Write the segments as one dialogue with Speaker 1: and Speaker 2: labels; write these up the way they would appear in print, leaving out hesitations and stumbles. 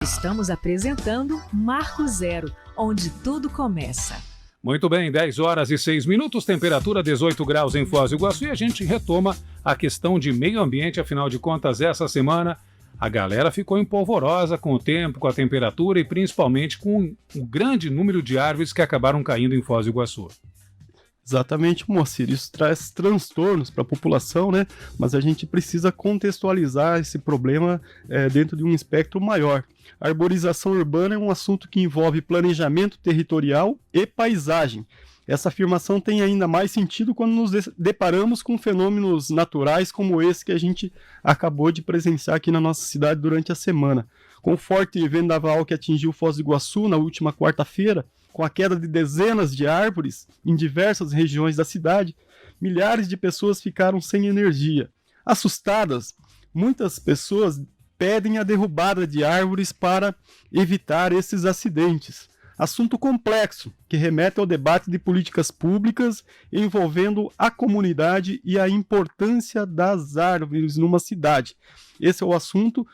Speaker 1: Estamos apresentando Marco Zero, onde tudo começa.
Speaker 2: Muito bem, 10 horas e 6 minutos, temperatura 18 graus em Foz do Iguaçu, e a gente retoma a questão de meio ambiente. Afinal de contas, essa semana a galera ficou empolvorosa com o tempo, com a temperatura e principalmente com o grande número de árvores que acabaram caindo em Foz do Iguaçu.
Speaker 3: Exatamente, Moacir. Isso traz transtornos para a população, né? Mas a gente precisa contextualizar esse problema dentro de um espectro maior. A arborização urbana é um assunto que envolve planejamento territorial e paisagem. Essa afirmação tem ainda mais sentido quando nos deparamos com fenômenos naturais como esse que a gente acabou de presenciar aqui na nossa cidade durante a semana. Com o forte vendaval que atingiu Foz do Iguaçu na última quarta-feira, com a queda de dezenas de árvores em diversas regiões da cidade, milhares de pessoas ficaram sem energia. Assustadas, muitas pessoas pedem a derrubada de árvores para evitar esses acidentes. Assunto complexo, que remete ao debate de políticas públicas envolvendo a comunidade e a importância das árvores numa cidade. Esse é o assunto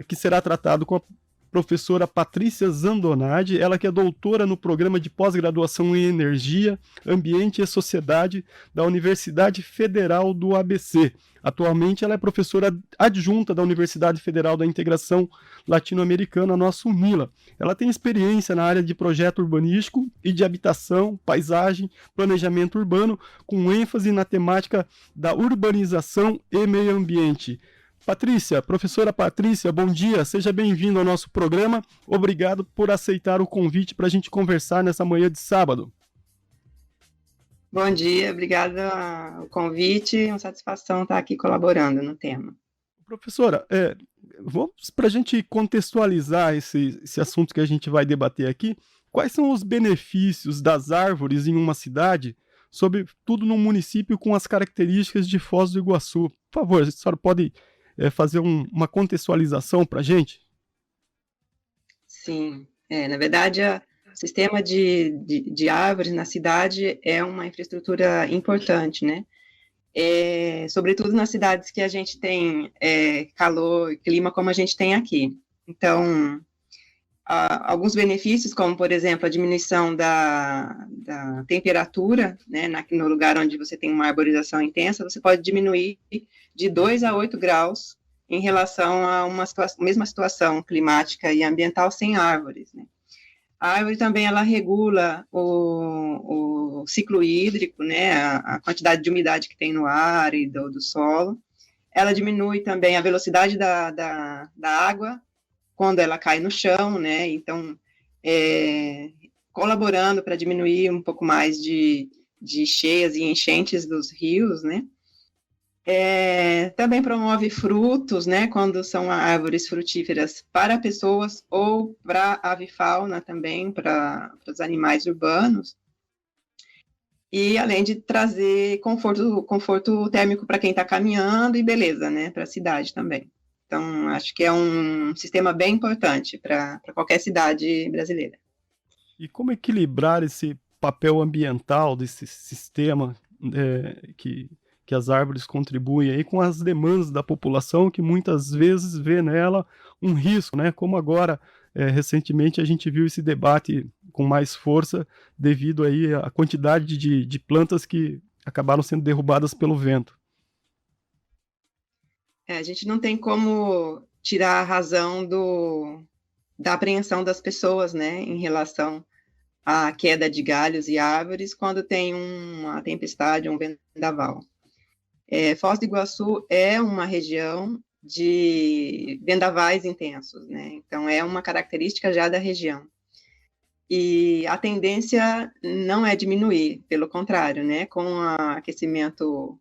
Speaker 3: que será tratado com a professora Patrícia Zandonadi, ela que é doutora no programa de pós-graduação em Energia, Ambiente e Sociedade da Universidade Federal do ABC. Atualmente ela é professora adjunta da Universidade Federal da Integração Latino-Americana, nossa UNILA. Ela tem experiência na área de projeto urbanístico e de habitação, paisagem, planejamento urbano, com ênfase na temática da urbanização e meio ambiente. Patrícia, professora Patrícia, bom dia, seja bem-vindo ao nosso programa. Obrigado por aceitar o convite para a gente conversar nessa manhã de sábado.
Speaker 4: Bom dia, obrigada ao convite, é uma satisfação estar aqui colaborando no tema.
Speaker 3: Professora, vamos para a gente contextualizar esse assunto que a gente vai debater aqui. Quais são os benefícios das árvores em uma cidade, sobretudo num município com as características de Foz do Iguaçu? Por favor, a senhora pode fazer uma contextualização para a gente?
Speaker 4: Sim, na verdade, o sistema de árvores na cidade é uma infraestrutura importante, né? Sobretudo nas cidades que a gente tem calor, clima como a gente tem aqui. Então, alguns benefícios, como, por exemplo, a diminuição da temperatura, né, no lugar onde você tem uma arborização intensa, você pode diminuir de 2 a 8 graus em relação a uma mesma situação climática e ambiental sem árvores, né. A árvore também, ela regula o ciclo hídrico, né, a quantidade de umidade que tem no ar e do solo. Ela diminui também a velocidade da água quando ela cai no chão, né, então, colaborando para diminuir um pouco mais de cheias e enchentes dos rios, né. Também promove frutos, né, quando são árvores frutíferas para pessoas ou para avifauna também, para os animais urbanos. E além de trazer conforto térmico para quem está caminhando e beleza, né, para a cidade também. Então, acho que é um sistema bem importante para qualquer cidade brasileira.
Speaker 3: E como equilibrar esse papel ambiental desse sistema que as árvores contribuem aí com as demandas da população, que muitas vezes vê nela um risco, né? Como agora, recentemente, a gente viu esse debate com mais força devido aí à quantidade de plantas que acabaram sendo derrubadas pelo vento.
Speaker 4: A gente não tem como tirar a razão da apreensão das pessoas, né, em relação à queda de galhos e árvores quando tem uma tempestade, um vendaval. Foz do Iguaçu é uma região de vendavais intensos, né, então é uma característica já da região. E a tendência não é diminuir, pelo contrário, né, com o aquecimento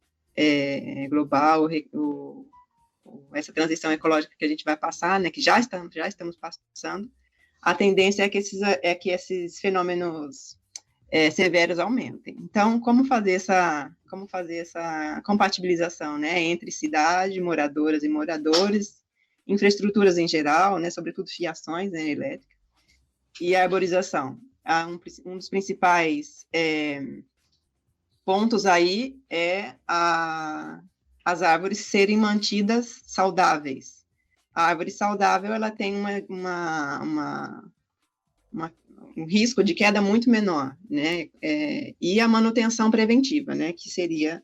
Speaker 4: global, essa transição ecológica que a gente vai passar, né, que já estamos passando, a tendência é que esses fenômenos severos aumentem. Então, como fazer essa compatibilização, né, entre cidade, moradoras e moradores, infraestruturas em geral, né, sobretudo fiações, né, elétricas, e a arborização. Um dos principais pontos aí é as árvores serem mantidas saudáveis. a árvore saudável ela tem um risco de queda muito menor, né? E a manutenção preventiva, né? Que seria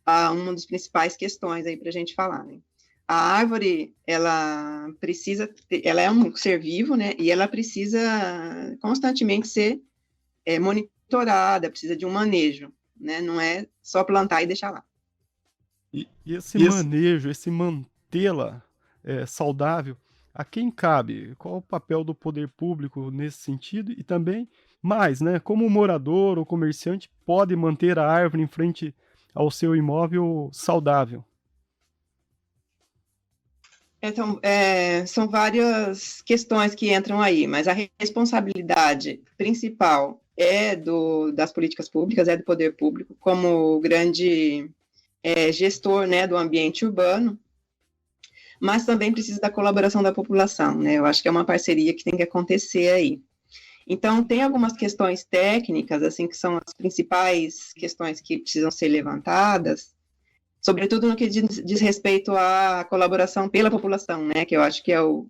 Speaker 4: uma das principais questões aí para a gente falar, né? A árvore, ela é um ser vivo, né? E ela precisa constantemente ser monitorada, precisa de um manejo, né? Não é só plantar e deixar lá.
Speaker 3: E esse manejo, esse mantê-la saudável, a quem cabe? Qual o papel do poder público nesse sentido? E também, mais, né? Como o morador ou comerciante pode manter a árvore em frente ao seu imóvel saudável?
Speaker 4: Então, são várias questões que entram aí, mas a responsabilidade principal das políticas públicas, do poder público, como grande gestor, né, do ambiente urbano, mas também precisa da colaboração da população, né? Eu acho que é uma parceria que tem que acontecer aí. Então, tem algumas questões técnicas, assim, que são as principais questões que precisam ser levantadas, sobretudo no que diz respeito à colaboração pela população, né? Que eu acho que é o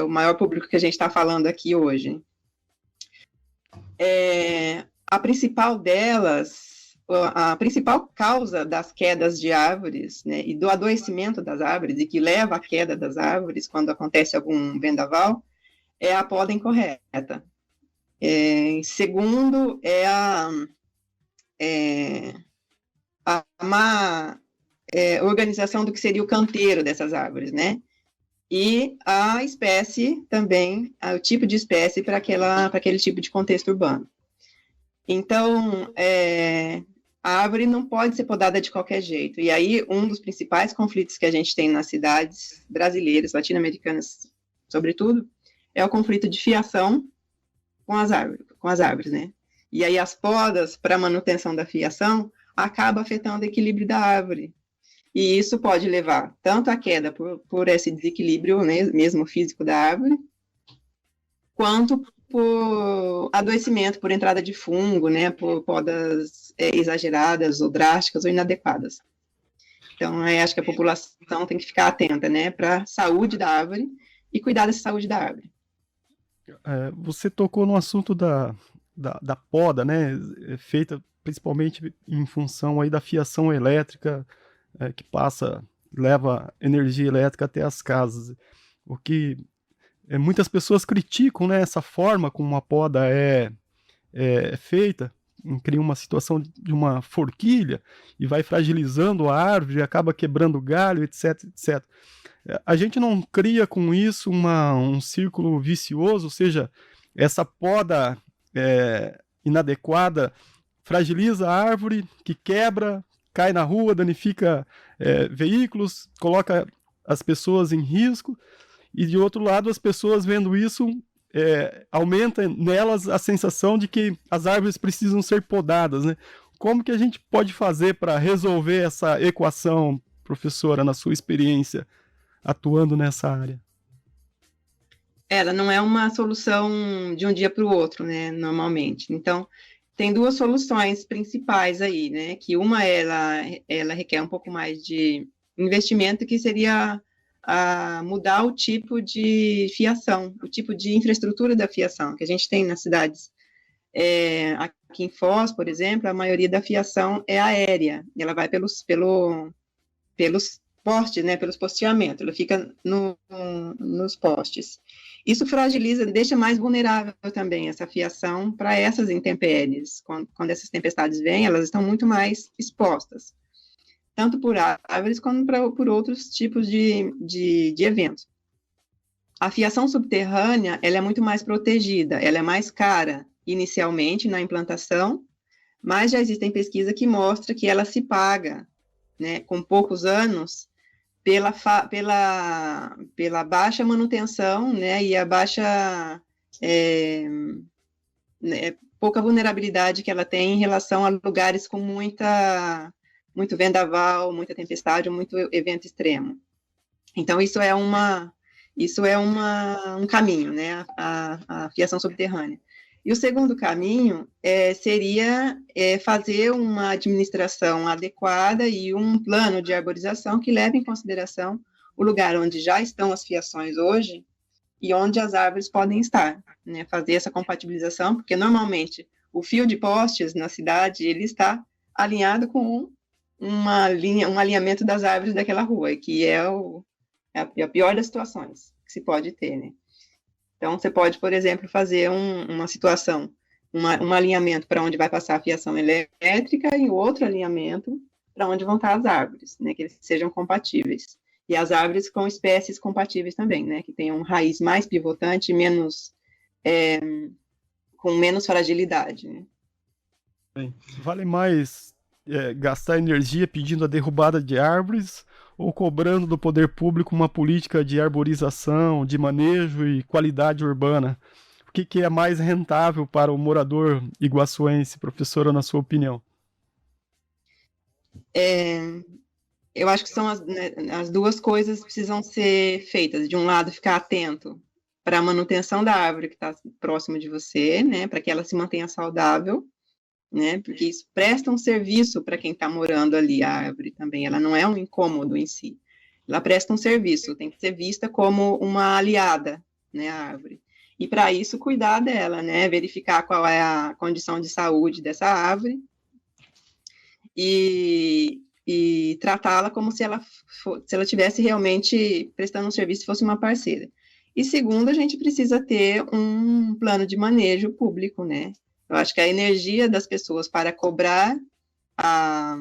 Speaker 4: maior público que a gente está falando aqui hoje. A principal delas, a principal causa das quedas de árvores, né, e do adoecimento das árvores, e que leva à queda das árvores quando acontece algum vendaval, é a poda incorreta. Segundo, a má organização do que seria o canteiro dessas árvores, né? E a espécie também, o tipo de espécie para aquele tipo de contexto urbano. Então, a árvore não pode ser podada de qualquer jeito. E aí, um dos principais conflitos que a gente tem nas cidades brasileiras, latino-americanas, sobretudo, é o conflito de fiação com as árvores, né? E aí, as podas para manutenção da fiação acaba afetando o equilíbrio da árvore. E isso pode levar tanto à queda por esse desequilíbrio, né, mesmo físico da árvore, quanto por adoecimento, por entrada de fungo, né, por podas exageradas ou drásticas ou inadequadas. Então, acho que a população tem que ficar atenta, né, para a saúde da árvore e cuidar dessa saúde da árvore.
Speaker 3: Você tocou no assunto da poda, né, feita principalmente em função aí da fiação elétrica que leva energia elétrica até as casas. O que muitas pessoas criticam, né, essa forma como a poda é feita, cria uma situação de uma forquilha e vai fragilizando a árvore, acaba quebrando galho, etc, etc. A gente não cria com isso um círculo vicioso, ou seja, essa poda inadequada fragiliza a árvore, que quebra, cai na rua, danifica veículos, coloca as pessoas em risco, e de outro lado as pessoas vendo isso aumenta nelas a sensação de que as árvores precisam ser podadas, né? Como que a gente pode fazer para resolver essa equação, professora, na sua experiência, atuando nessa área?
Speaker 4: Ela não é uma solução de um dia para o outro, né, normalmente. Então, tem duas soluções principais aí, né, que uma ela requer um pouco mais de investimento, que seria mudar o tipo de fiação, o tipo de infraestrutura da fiação, que a gente tem nas cidades. Aqui em Foz, por exemplo, a maioria da fiação é aérea, ela vai pelos postes, né, pelos posteamentos, ela fica nos postes. Isso fragiliza, deixa mais vulnerável também essa fiação para essas intempéries. Quando essas tempestades vêm, elas estão muito mais expostas, tanto por árvores quanto por outros tipos de eventos. A fiação subterrânea, ela é muito mais protegida, ela é mais cara inicialmente na implantação, mas já existem pesquisas que mostram que ela se paga, né, com poucos anos, pela baixa manutenção, né, e a baixa, pouca vulnerabilidade que ela tem em relação a lugares com muito vendaval, muita tempestade, muito evento extremo. Então, isso é um caminho, né, a fiação subterrânea. E o segundo caminho seria fazer uma administração adequada e um plano de arborização que leve em consideração o lugar onde já estão as fiações hoje e onde as árvores podem estar, né? Fazer essa compatibilização, porque normalmente o fio de postes na cidade, ele está alinhado com um alinhamento das árvores daquela rua, que é a pior das situações que se pode ter, né? Então, você pode, por exemplo, fazer uma situação, um alinhamento para onde vai passar a fiação elétrica e outro alinhamento para onde vão estar as árvores, né? Que eles sejam compatíveis. E as árvores com espécies compatíveis também, né? Que tenham raiz mais pivotante e com menos fragilidade, né?
Speaker 3: Vale mais gastar energia pedindo a derrubada de árvores ou cobrando do poder público uma política de arborização, de manejo e qualidade urbana? O que é mais rentável para o morador iguaçuense, professora, na sua opinião?
Speaker 4: Eu acho que são as duas coisas precisam ser feitas. De um lado, ficar atento para a manutenção da árvore que está próximo de você, né, para que ela se mantenha saudável, né, porque isso presta um serviço para quem está morando ali, a árvore também, ela não é um incômodo em si, ela presta um serviço, tem que ser vista como uma aliada, né, a árvore. E para isso, cuidar dela, né, verificar qual é a condição de saúde dessa árvore e tratá-la como se ela estivesse realmente prestando um serviço, fosse uma parceira. E segundo, a gente precisa ter um plano de manejo público, né? Eu acho que a energia das pessoas para cobrar a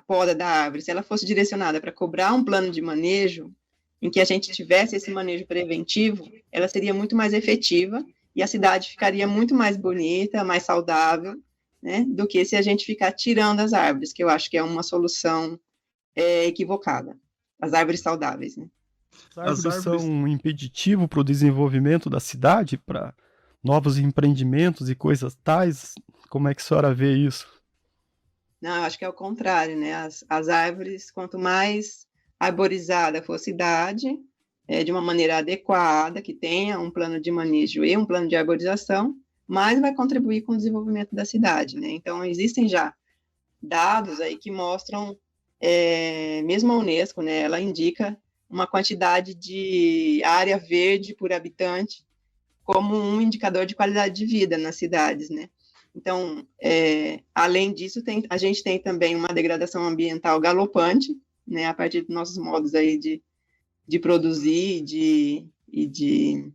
Speaker 4: poda da árvore, se ela fosse direcionada para cobrar um plano de manejo, em que a gente tivesse esse manejo preventivo, ela seria muito mais efetiva e a cidade ficaria muito mais bonita, mais saudável, né, do que se a gente ficar tirando as árvores, que eu acho que é uma solução equivocada. As árvores saudáveis, né?
Speaker 3: As árvores são um impeditivo para o desenvolvimento da cidade, para novos empreendimentos e coisas tais? Como é que a senhora vê isso?
Speaker 4: Não, eu acho que é o contrário, né? As árvores, quanto mais arborizada for a cidade, de uma maneira adequada, que tenha um plano de manejo e um plano de arborização, mais vai contribuir com o desenvolvimento da cidade, né? Então, existem já dados aí que mostram, mesmo a Unesco, né, ela indica uma quantidade de área verde por habitante como um indicador de qualidade de vida nas cidades, né? Então, além disso, a gente tem também uma degradação ambiental galopante, né, a partir dos nossos modos aí de produzir e de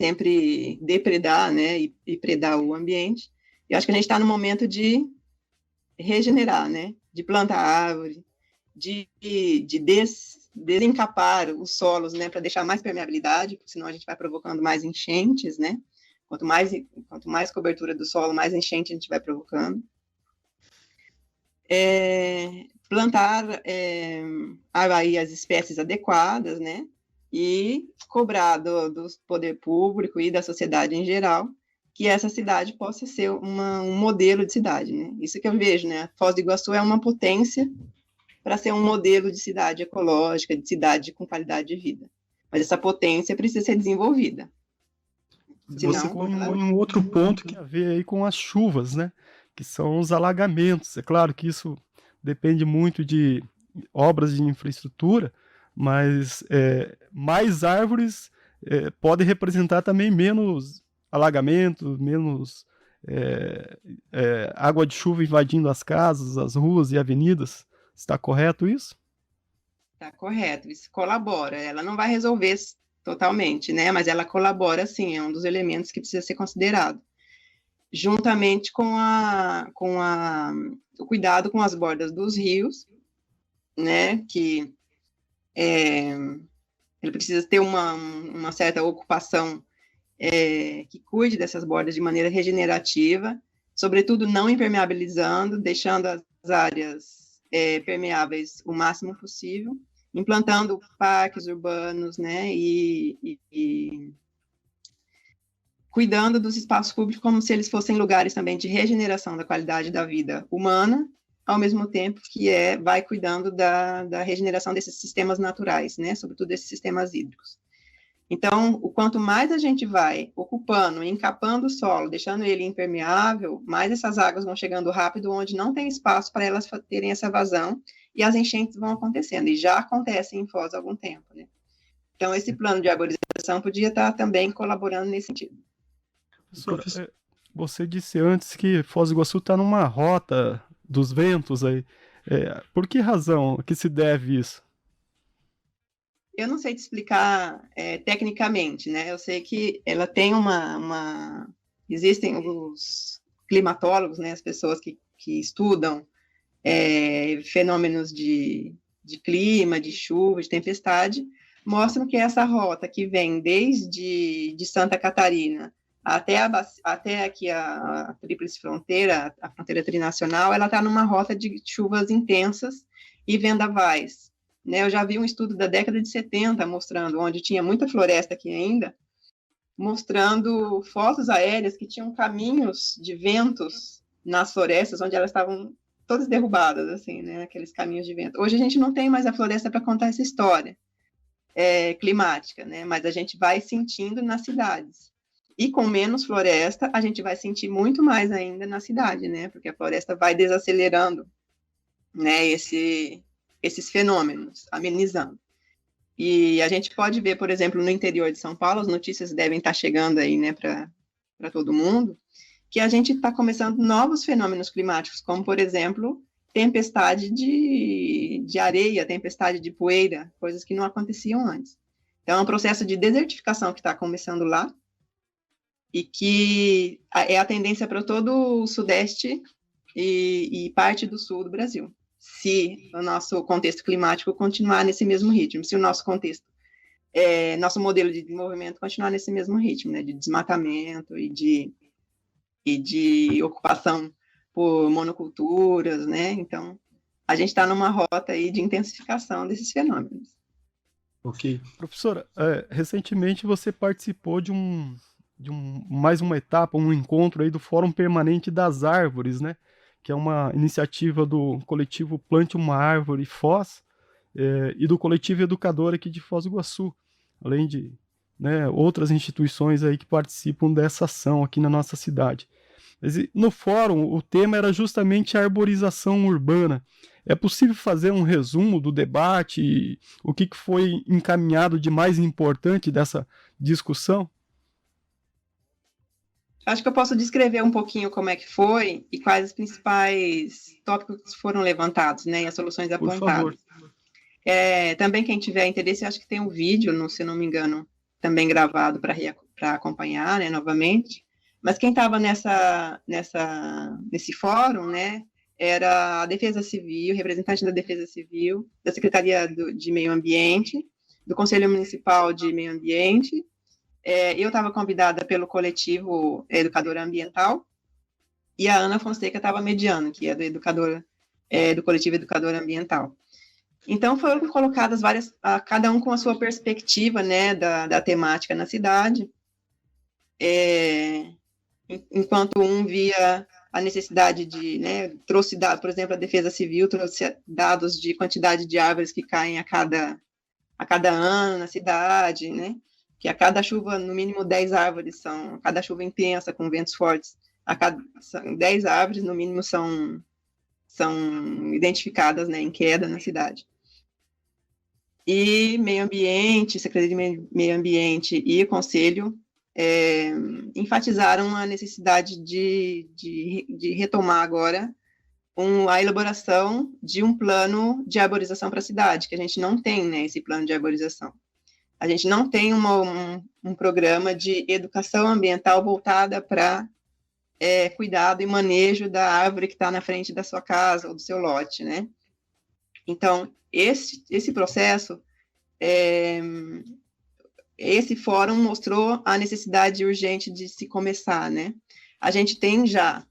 Speaker 4: sempre depredar, né, e predar o ambiente. Eu acho que a gente está no momento de regenerar, né, de plantar árvore, de desencapar os solos, né, para deixar mais permeabilidade, porque senão a gente vai provocando mais enchentes, né, quanto mais cobertura do solo, mais enchente a gente vai provocando. Plantar aí as espécies adequadas, né, e cobrar do poder público e da sociedade em geral que essa cidade possa ser um modelo de cidade, né? Isso que eu vejo, né? Foz do Iguaçu é uma potência para ser um modelo de cidade ecológica, de cidade com qualidade de vida. Mas essa potência precisa ser desenvolvida.
Speaker 3: Você põe um outro ponto que tem a ver aí com as chuvas, né? Que são os alagamentos. É claro que isso depende muito de obras de infraestrutura, mas mais árvores podem representar também menos alagamento, menos água de chuva invadindo as casas, as ruas e avenidas. Está correto isso?
Speaker 4: Está correto, isso colabora. Ela não vai resolver totalmente, né? Mas ela colabora, sim, é um dos elementos que precisa ser considerado. Juntamente com o cuidado com as bordas dos rios, né? Que ele precisa ter uma certa ocupação que cuide dessas bordas de maneira regenerativa, sobretudo não impermeabilizando, deixando as áreas permeáveis o máximo possível, implantando parques urbanos, né, e cuidando dos espaços públicos como se eles fossem lugares também de regeneração da qualidade da vida humana, ao mesmo tempo que vai cuidando da regeneração desses sistemas naturais, né, sobretudo desses sistemas hídricos. Então, o quanto mais a gente vai ocupando, encapando o solo, deixando ele impermeável, mais essas águas vão chegando rápido, onde não tem espaço para elas terem essa vazão, e as enchentes vão acontecendo, e já acontecem em Foz há algum tempo, né? Então, esse plano de arborização podia estar também colaborando nesse sentido.
Speaker 3: Professora, você disse antes que Foz do Iguaçu está numa rota dos ventos aí. Por que razão que se deve isso?
Speaker 4: Eu não sei te explicar tecnicamente, né? Eu sei que ela tem existem os climatólogos, né? As pessoas que estudam fenômenos de clima, de chuva, de tempestade, mostram que essa rota que vem desde de Santa Catarina até aqui a Tríplice Fronteira, a fronteira trinacional, ela está numa rota de chuvas intensas e vendavais. Né? Eu já vi um estudo da década de 70 mostrando, onde tinha muita floresta aqui ainda, mostrando fotos aéreas que tinham caminhos de ventos nas florestas, onde elas estavam todas derrubadas, assim, né? Aqueles caminhos de vento. Hoje a gente não tem mais a floresta para contar essa história climática, né? Mas a gente vai sentindo nas cidades. E com menos floresta, a gente vai sentir muito mais ainda na cidade, né? Porque a floresta vai desacelerando, né? Esses fenômenos, amenizando. E a gente pode ver, por exemplo, no interior de São Paulo, as notícias devem estar chegando aí, né, para todo mundo, que a gente está começando novos fenômenos climáticos, como, por exemplo, tempestade de areia, tempestade de poeira, coisas que não aconteciam antes. Então, é um processo de desertificação que está começando lá, e que é a tendência para todo o Sudeste e parte do Sul do Brasil, se o nosso contexto climático continuar nesse mesmo ritmo, se o nosso contexto, nosso modelo de desenvolvimento continuar nesse mesmo ritmo, né, de desmatamento e de ocupação por monoculturas, né, então a gente está numa rota aí de intensificação desses fenômenos.
Speaker 3: Ok. Professora, recentemente você participou de mais uma etapa, um encontro aí do Fórum Permanente das Árvores, né? Que é uma iniciativa do coletivo Plante uma Árvore Foz e do coletivo Educador aqui de Foz do Iguaçu, além de, né, outras instituições aí que participam dessa ação aqui na nossa cidade. Mas, no fórum, o tema era justamente a arborização urbana. É possível fazer um resumo do debate e o que foi encaminhado de mais importante dessa discussão?
Speaker 4: Acho que eu posso descrever um pouquinho como é que foi e quais os principais tópicos foram levantados, né, e as soluções apontadas. Por favor. Também quem tiver interesse, acho que tem um vídeo, se não me engano, também gravado para acompanhar, né, novamente. Mas quem estava nesse fórum, né, era a Defesa Civil, representante da Defesa Civil, da Secretaria de Meio Ambiente, do Conselho Municipal de Meio Ambiente. Eu estava convidada pelo coletivo Educadora Ambiental, e a Ana Fonseca estava mediando, que é do coletivo Educadora Ambiental. Então, foram colocadas cada um com a sua perspectiva, né, da temática na cidade, enquanto um via a necessidade de, né, trouxe dados, por exemplo, a Defesa Civil trouxe dados de quantidade de árvores que caem a cada ano na cidade, né, que a cada chuva, no mínimo 10 árvores cada chuva intensa, com ventos fortes, 10 árvores, no mínimo, são identificadas, né, em queda na cidade. E Meio Ambiente, Secretaria de Meio Ambiente e o Conselho enfatizaram a necessidade de retomar agora a elaboração de um plano de arborização para a cidade, que a gente não tem, né, esse plano de arborização. A gente não tem um programa de educação ambiental voltada para cuidado e manejo da árvore que está na frente da sua casa ou do seu lote, né? Então, esse processo, esse fórum mostrou a necessidade urgente de se começar, né? A gente tem já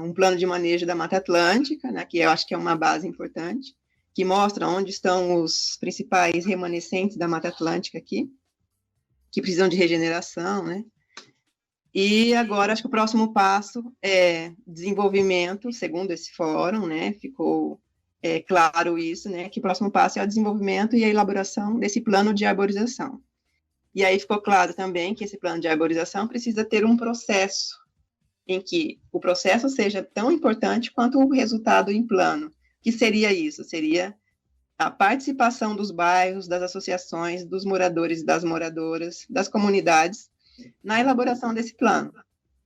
Speaker 4: um plano de manejo da Mata Atlântica, né, que eu acho que é uma base importante, que mostra onde estão os principais remanescentes da Mata Atlântica aqui, que precisam de regeneração, né? E agora, acho que o próximo passo é desenvolvimento, segundo esse fórum, né? Ficou claro isso, né? Que o próximo passo é o desenvolvimento e a elaboração desse plano de arborização. E aí ficou claro também que esse plano de arborização precisa ter um processo, em que o processo seja tão importante quanto o resultado em plano. Que seria isso? Seria a participação dos bairros, das associações, dos moradores e das moradoras, das comunidades, na elaboração desse plano.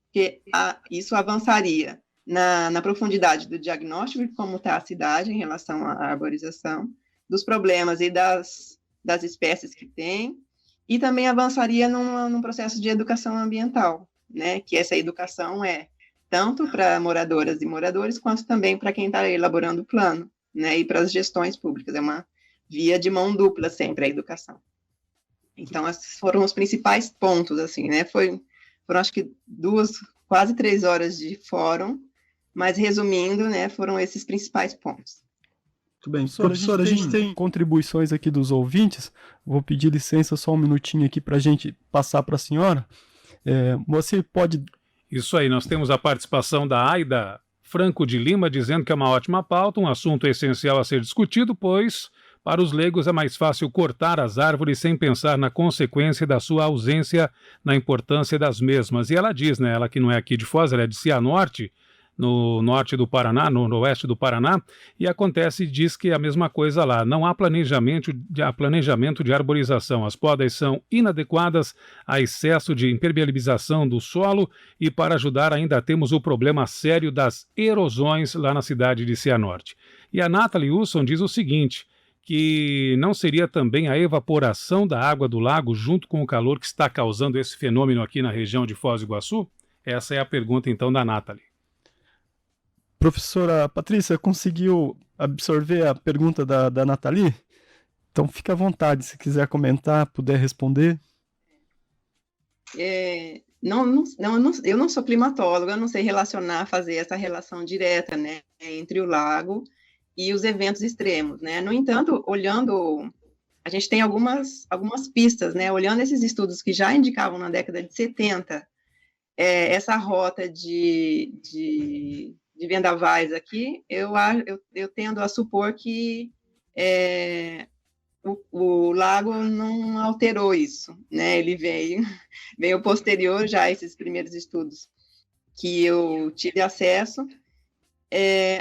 Speaker 4: Porque isso avançaria na profundidade do diagnóstico de como está a cidade em relação à arborização, dos problemas e das espécies que tem, e também avançaria num processo de educação ambiental, né? Que essa educação é tanto para moradoras e moradores, quanto também para quem está elaborando o plano, né? E para as gestões públicas. É uma via de mão dupla sempre a educação. Então, esses foram os principais pontos, assim, né? Foram acho que 2, quase 3 horas de fórum, mas resumindo, né, foram esses principais pontos.
Speaker 3: Muito bem, professora, a gente tem contribuições aqui dos ouvintes. Vou pedir licença só um minutinho aqui para a gente passar para a senhora. Você pode...
Speaker 2: Isso aí, nós temos a participação da Aida Franco de Lima, dizendo que é uma ótima pauta, um assunto essencial a ser discutido, pois para os leigos é mais fácil cortar as árvores sem pensar na consequência da sua ausência, na importância das mesmas. E ela diz, né, ela que não é aqui de Foz, ela é de Cianorte, no norte do Paraná, no oeste do Paraná, e acontece, diz que é a mesma coisa lá. Não há planejamento de arborização. As podas são inadequadas, há excesso de impermeabilização do solo e, para ajudar, ainda temos o problema sério das erosões lá na cidade de Cianorte. E a Nathalie Wilson diz o seguinte, que não seria também a evaporação da água do lago junto com o calor que está causando esse fenômeno aqui na região de Foz do Iguaçu? Essa é a pergunta, então, da Nathalie.
Speaker 3: Professora Patrícia, conseguiu absorver a pergunta da Nathalie? Então, fique à vontade, se quiser comentar, puder responder.
Speaker 4: Eu não sou climatóloga, eu não sei fazer essa relação direta, né, entre o lago e os eventos extremos, né? No entanto, a gente tem algumas pistas, né? Olhando esses estudos que já indicavam na década de 70, essa rota de vendavais aqui, eu tendo a supor que o lago não alterou isso, né? Ele veio posterior já a esses primeiros estudos que eu tive acesso.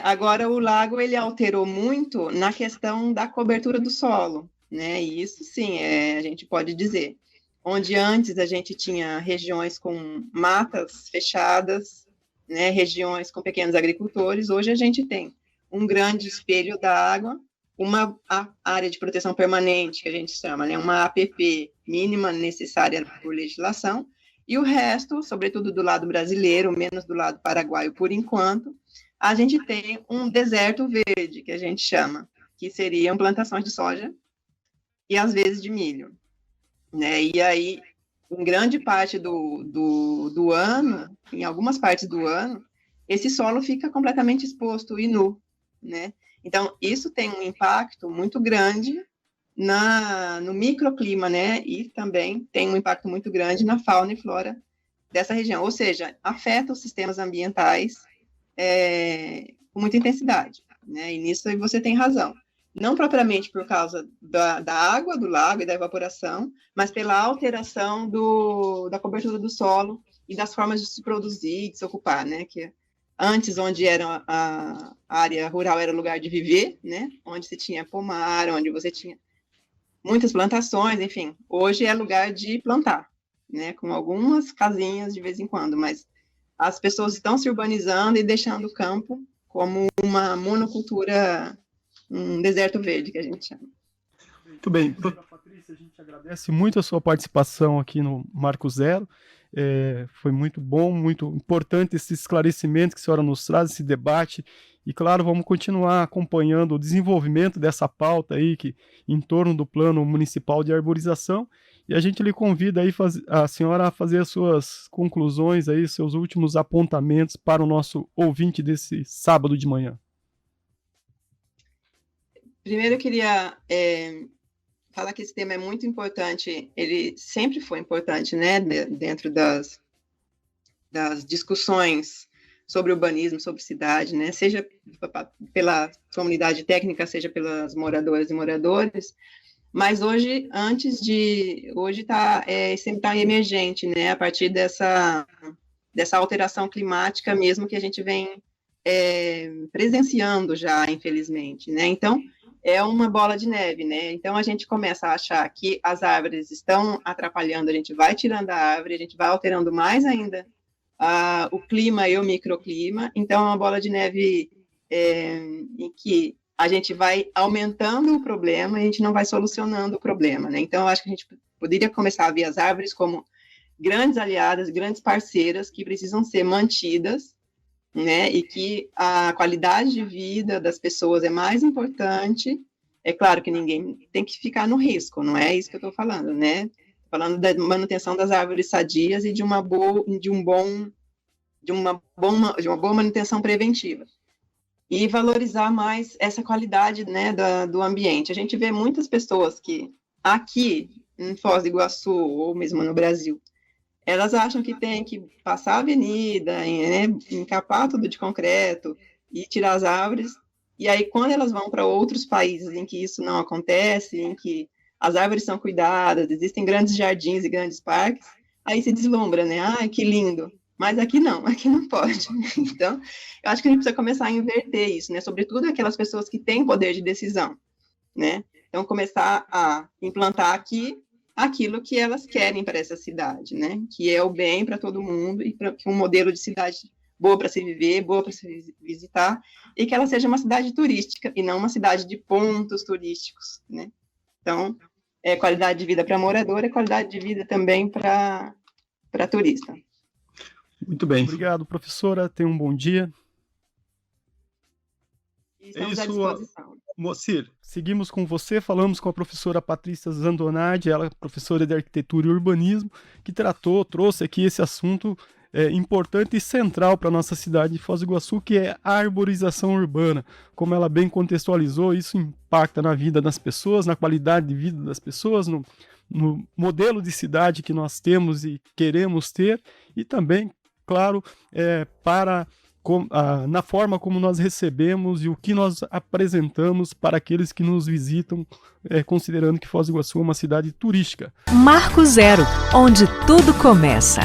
Speaker 4: Agora, o lago, ele alterou muito na questão da cobertura do solo, né? E isso, sim, a gente pode dizer. Onde antes a gente tinha regiões com matas fechadas, né? Regiões com pequenos agricultores, hoje a gente tem um grande espelho da água, uma área de proteção permanente, que a gente chama, né? Uma APP mínima necessária por legislação, e o resto, sobretudo do lado brasileiro, menos do lado paraguaio por enquanto, a gente tem um deserto verde, que a gente chama, que seriam plantações de soja e, às vezes, de milho, né? E aí, em grande parte do ano, em algumas partes do ano, esse solo fica completamente exposto e nu, né? Então, isso tem um impacto muito grande no microclima, né? E também tem um impacto muito grande na fauna e flora dessa região, ou seja, afeta os sistemas ambientais com muita intensidade, né? E nisso você tem razão. Não propriamente por causa da água do lago e da evaporação, mas pela alteração da cobertura do solo e das formas de se produzir e de se ocupar, né? Que antes, onde era a área rural era lugar de viver, né? Onde se tinha pomar, onde você tinha muitas plantações, enfim. Hoje é lugar de plantar, né? Com algumas casinhas de vez em quando, mas as pessoas estão se urbanizando e deixando o campo como uma monocultura, um deserto verde, que a gente chama.
Speaker 3: Muito bem. Professora Patrícia, a gente agradece muito a sua participação aqui no Marco Zero. Foi muito bom, muito importante esse esclarecimento que a senhora nos traz, esse debate. E, claro, vamos continuar acompanhando o desenvolvimento dessa pauta aí em torno do Plano Municipal de Arborização. E a gente lhe convida aí a senhora a fazer as suas conclusões, aí, seus últimos apontamentos para o nosso ouvinte desse sábado de manhã.
Speaker 4: Primeiro, eu queria falar que esse tema é muito importante. Ele sempre foi importante, né, dentro das discussões sobre urbanismo, sobre cidade, né, seja pela comunidade técnica, seja pelas moradoras e moradores, Mas hoje sempre está emergente, né, a partir dessa alteração climática mesmo que a gente vem presenciando já, infelizmente, né? Então, é uma bola de neve, né? Então, a gente começa a achar que as árvores estão atrapalhando, a gente vai tirando a árvore, a gente vai alterando mais ainda o clima e o microclima. Então, é uma bola de neve em que a gente vai aumentando o problema e a gente não vai solucionando o problema, né? Então, eu acho que a gente poderia começar a ver as árvores como grandes aliadas, grandes parceiras que precisam ser mantidas, né? E que a qualidade de vida das pessoas é mais importante. É claro que ninguém tem que ficar no risco, não é isso que eu estou falando, né? Estou falando da manutenção das árvores sadias e de uma boa manutenção preventiva. E valorizar mais essa qualidade, né, do ambiente. A gente vê muitas pessoas que, aqui em Foz do Iguaçu, ou mesmo no Brasil, elas acham que tem que passar a avenida, né, encapar tudo de concreto e tirar as árvores, e aí quando elas vão para outros países em que isso não acontece, em que as árvores são cuidadas, existem grandes jardins e grandes parques, aí se deslumbra, né, ai, que lindo. Mas aqui não pode. Então, eu acho que a gente precisa começar a inverter isso, né? Sobretudo aquelas pessoas que têm poder de decisão, né? Então, começar a implantar aqui aquilo que elas querem para essa cidade, né? Que é o bem para todo mundo e para um modelo de cidade boa para se viver, boa para se visitar, e que ela seja uma cidade turística e não uma cidade de pontos turísticos, né? Então, qualidade de vida para morador, qualidade de vida também para turista.
Speaker 3: Muito bem. Obrigado, professora. Tenha um bom dia.
Speaker 4: Estamos à disposição.
Speaker 3: Moacir, seguimos com você. Falamos com a professora Patrícia Zandonardi, ela é professora de Arquitetura e Urbanismo, que trouxe aqui esse assunto importante e central para a nossa cidade de Foz do Iguaçu, que é a arborização urbana. Como ela bem contextualizou, isso impacta na vida das pessoas, na qualidade de vida das pessoas, no modelo de cidade que nós temos e queremos ter, e também, claro, na forma como nós recebemos e o que nós apresentamos para aqueles que nos visitam, considerando que Foz do Iguaçu é uma cidade turística.
Speaker 1: Marco Zero, onde tudo começa.